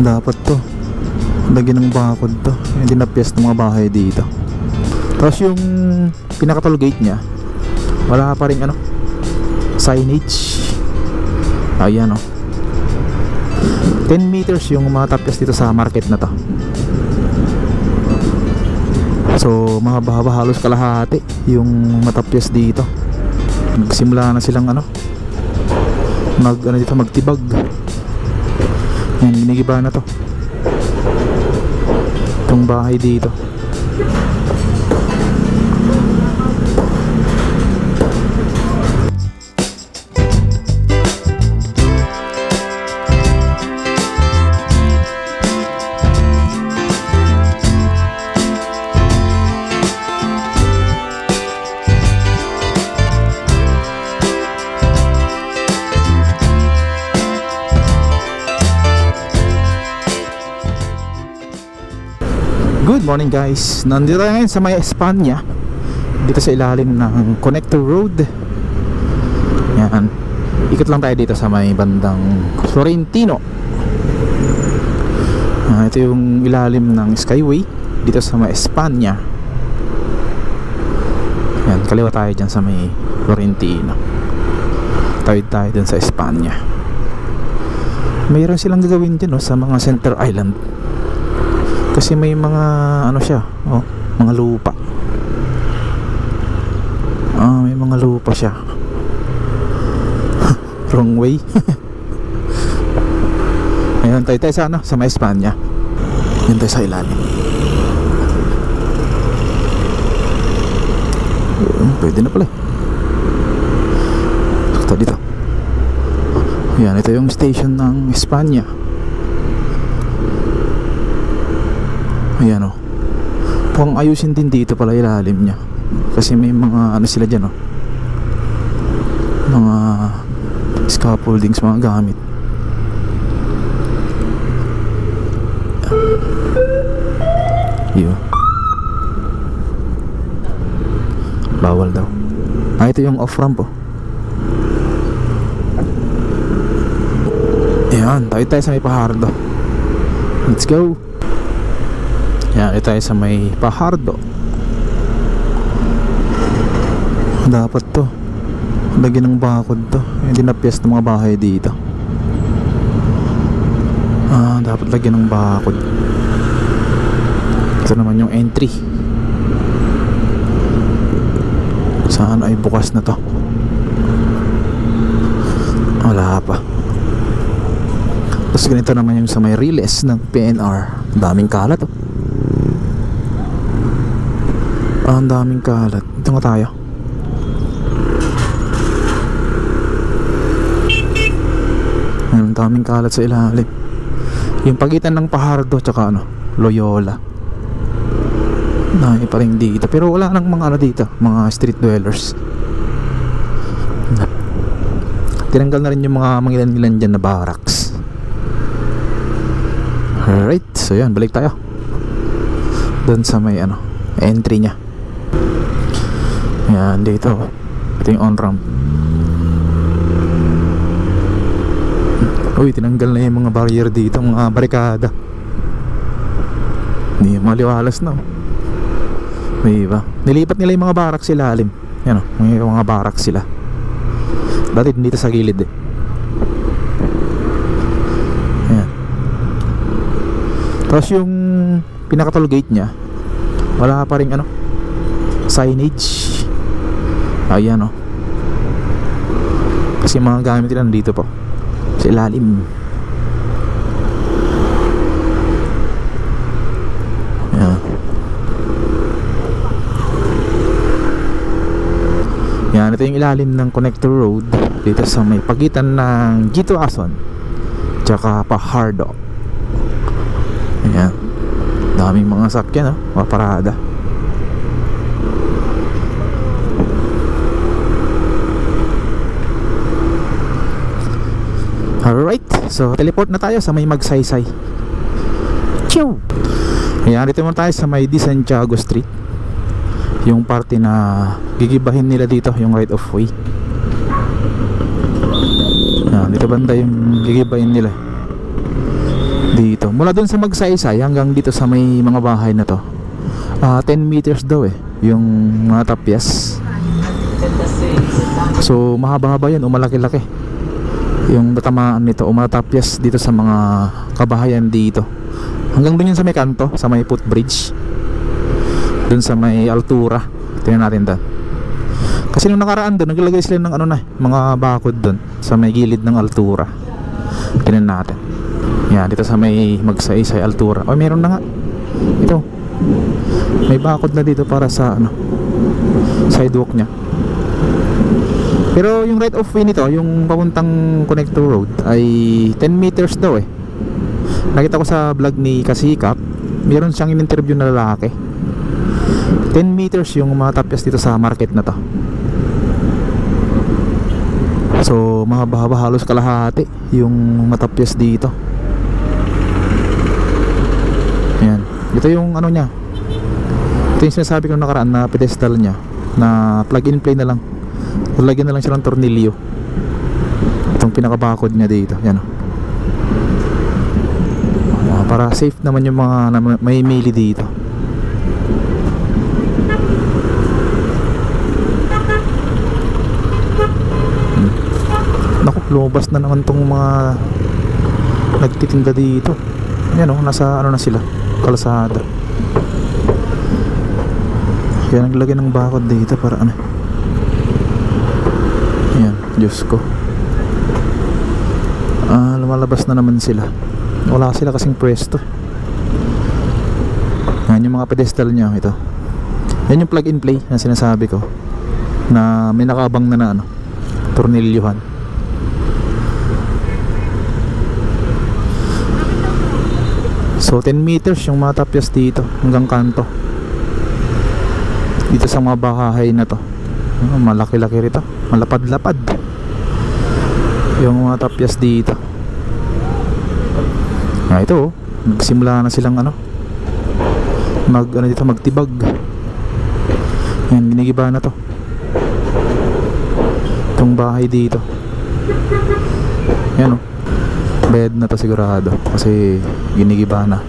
Dapat to lagyan ng bakod to, hindi napiyas ng mga bahay dito. Tapos yung pinaka-toll gate nya wala pa rin ano signage. Ayan o, 10 meters yung matapyas dito sa market na to. So mahaba-haba, halos kalahati yung matapyas dito. Nagsimula na silang ano dito magtibag. Yan, ginigiba na to itong bahay dito. Good morning guys, nandito tayo ngayon sa may Espanya, dito sa ilalim ng Connector Road. Yan, ikot lang tayo dito sa may bandang Florentino. Ito yung ilalim ng Skyway dito sa may Espanya. Yan, kaliwa tayo dyan sa may Florentino, tawid tayo dyan sa Espanya. Mayroon silang gagawin dyan sa mga Center Island, kasi may mga ano siya, mga lupa. May mga lupa siya. Wrong way. Ayun, tayo sa sa may Espanya. Yun tayo sa ilalim. Pwede na pala. Ito dito. Yan, ito yung station ng Espanya. Ayan pang ayusin din dito pala ilalim nya, kasi may mga ano sila dyan mga scaffoldings, mga gamit. Yun, bawal daw. Ito yung off ramp Ayan, tayo sa may Fajardo. Let's go. Yan, ito tayo sa may Fajardo. Dapat to lagyan ng bakod to, hindi napiyas ng mga bahay dito. Dapat lagyan ng bakod. Ito naman yung entry. Saan ay bukas na to? Wala pa. Tapos ganito naman yung sa may Riles ng PNR. Daming kalat ang daming kalat. Ito nga tayo. Ang daming kalat sa ilalim. Yung pagitan ng Fajardo tsaka Loyola. Pa rin dito. Pero wala nang mga dito, mga street dwellers. Tinanggal na rin yung mga mangilan-ngilan dyan na barracks. Alright, so yan, balik tayo doon sa may entry nya. Yan, dito ito yung on-ramp. Uy, tinanggal na yung mga barrier dito, mga barikada. Hindi, maliwalas na may iba. Nilipat nila yung mga barracks sa ilalim. Yan may mga barracks sila. Dati dito sa gilid Yan. Tapos yung pinaka-toll gate nya wala pa rin signage. Ayan kasi mga gamit nila dito po sa ilalim. Ayan. Yan, ito yung ilalim ng Connector Road dito sa may pagitan ng G2 Ason tsaka Fajardo. Ayan, daming mga sakyan mga parada. Alright, so teleport na tayo sa may Magsaysay. Chew! Ayan, dito muna tayo sa may De Santiago Street, yung parte na gigibahin nila dito, yung right of way. Ayan, dito banda yung gigibahin nila dito. Mula dun sa Magsaysay hanggang dito sa may mga bahay na to, 10 meters daw yung mga tapyas. So mahaba-haba yan o malaki-laki yung tatamaan nito o mga tapyas dito sa mga kabahayan dito. Hanggang dun yun sa may kanto, sa may footbridge, dun sa may altura. Tingnan natin doon. Kasi nung nakaraan doon, naglagay sila ng mga bakod doon sa may gilid ng altura. Tingnan natin. Yan, dito sa may Magsaysay altura. O, meron na nga. Ito. May bakod na dito para sa sidewalk nya. Pero yung right of way nito, yung papuntang connector road, ay 10 meters daw Nakita ko sa vlog ni Kasikap, meron siyang in-interview na lalaki. 10 meters yung mga tapyas dito sa market na to. So mahaba-haba, halos kalahati yung matapyas dito. Yan. Ito yung nya. Ito yung sinasabi ko nakaraan na pedestal nya, na plug and play na lang. Lagyan na lang siya ng tornilyo. Itong pinaka-bakod nya dito. Yan. Para safe naman yung mga may mili dito. Naku, lumabas na naman tong mga nagtitinda dito. Yan nasa na sila, kalsada. Kaya naglagay ng bakod dito para yan, Diyos ko. Lumalabas na naman sila. Wala sila kasing pwesto. Yan yung mga pedestal nya. Ito, yan yung plug and play na sinasabi ko, na may nakabang na tornilyuhan. So 10 meters yung mga tapyas dito hanggang kanto dito sa mga bahay na to. Malaki-laki rito, malapad-lapad yung mga tapyas dito. Ito nagsimula na silang dito magtibag. Yan, ginigiba na to itong bahay dito. Yan bed na to sigurado kasi ginigiba na.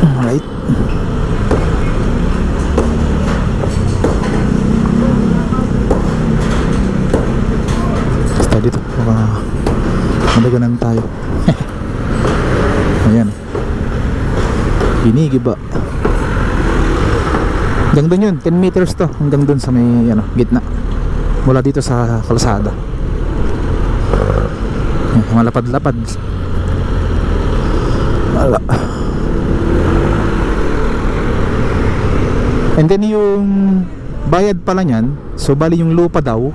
Alright. Basta dito madaganan tayo. Ayan, ginigiba. Hanggang dun yun, 10 meters to. Hanggang dun sa may gitna, mula dito sa kalsada. Malapad-lapad. Wala. And then yung bayad pala nyan, so bali yung lupa daw,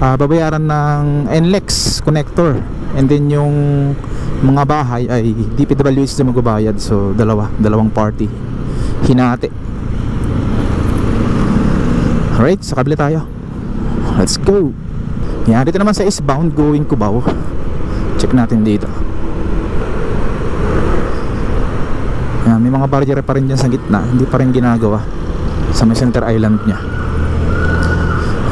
babayaran ng NLEX connector. And then yung mga bahay ay DPWH na magbabayad. So dalawang party hinati. Alright, sa kabila tayo. Let's go. Yan, dito naman sa eastbound going Cubao. Check natin dito. Yan, may mga barrier pa rin dyan sa gitna, hindi pa rin ginagawa sa may center island nya.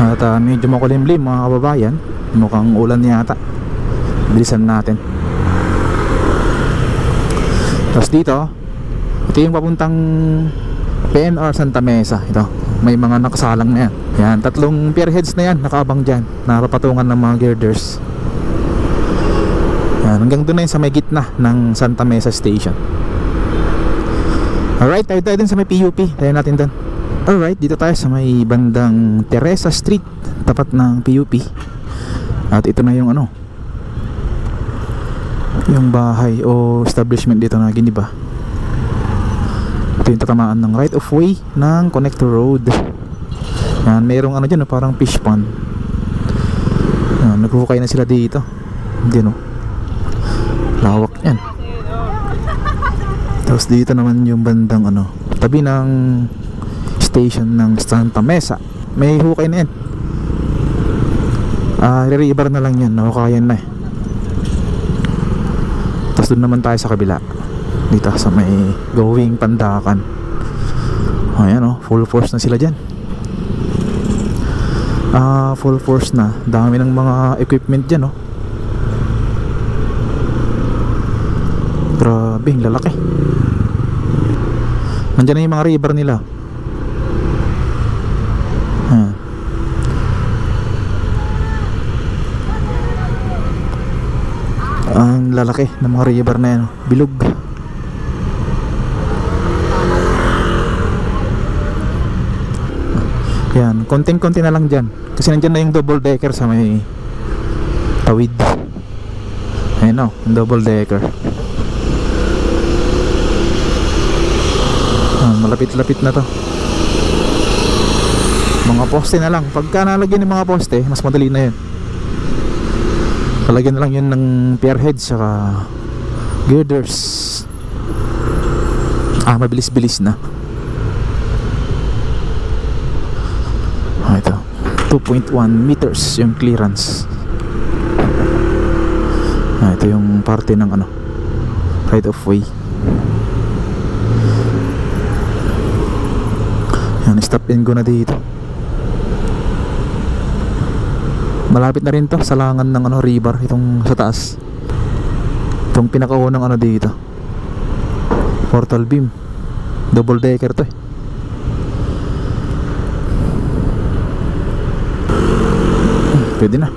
At medyo makulimlim mga kababayan. Mukhang ulan yata. Bilisan natin. Tapos dito, ito yung papuntang PNR Santa Mesa. Ito, may mga nakasalang na yan. Yan, 3 pierheads na yan, nakaabang dyan, nakapatungan ng mga girders. Yan, hanggang doon na yun sa may gitna ng Santa Mesa Station. Alright, tayo din sa may PUP. Tayo natin doon. Alright, dito tayo sa may bandang Teresa Street, tapat ng PUP. At ito na yung yung bahay o establishment dito na giniba. Ito yung tatamaan ng right of way ng connector road. Yan, mayroong dyan parang fish pond. Yan, naghuhukay na sila dito. Diyan lawak yan. Tapos dito naman yung bandang tabi ng station ng Santa Mesa, may hukay na yan. Re-rebar na lang yan, nahukayan na Tapos doon naman tayo sa kabila, dito sa may going Pandakan. Ayan full force na sila dyan. Full force na, dami ng mga equipment dyan Grabe, ang lalaki. Nandiyan na yung mga river nila. Ang lalaki ng mga river na yan. Bilog. Yan, konting-konti na lang dyan. Kasi nandyan na yung double decker sa may tawid. Ayun o, yung double decker. Malapit-lapit na to. Mga poste na lang. Pagka nalagyan ng mga poste, mas madali na yun. Palagyan na lang yun ng pier heads saka girders. Mabilis-bilis na. Ito 2.1 meters yung clearance. Ito yung parte ng ano, right of way. Yan, stop and go na dito. Malapit na rin to sa langan ng ano, river. Itong sa taas, itong pinakaunang ano dito, portal beam. Double decker to eh. Pwede na.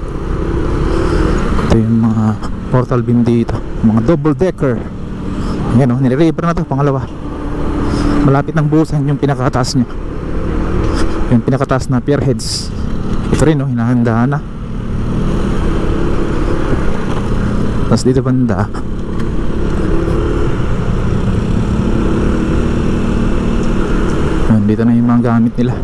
Ito yung mga portal beam dito, mga double decker. Yan o, nire-river na to, pangalawa. Malapit ng busan yung pinakataas nya, yung pinakataas na pier heads. Ito rin o, hinahandahan na. Tapos dito banda, dito na yung mga gamit nila.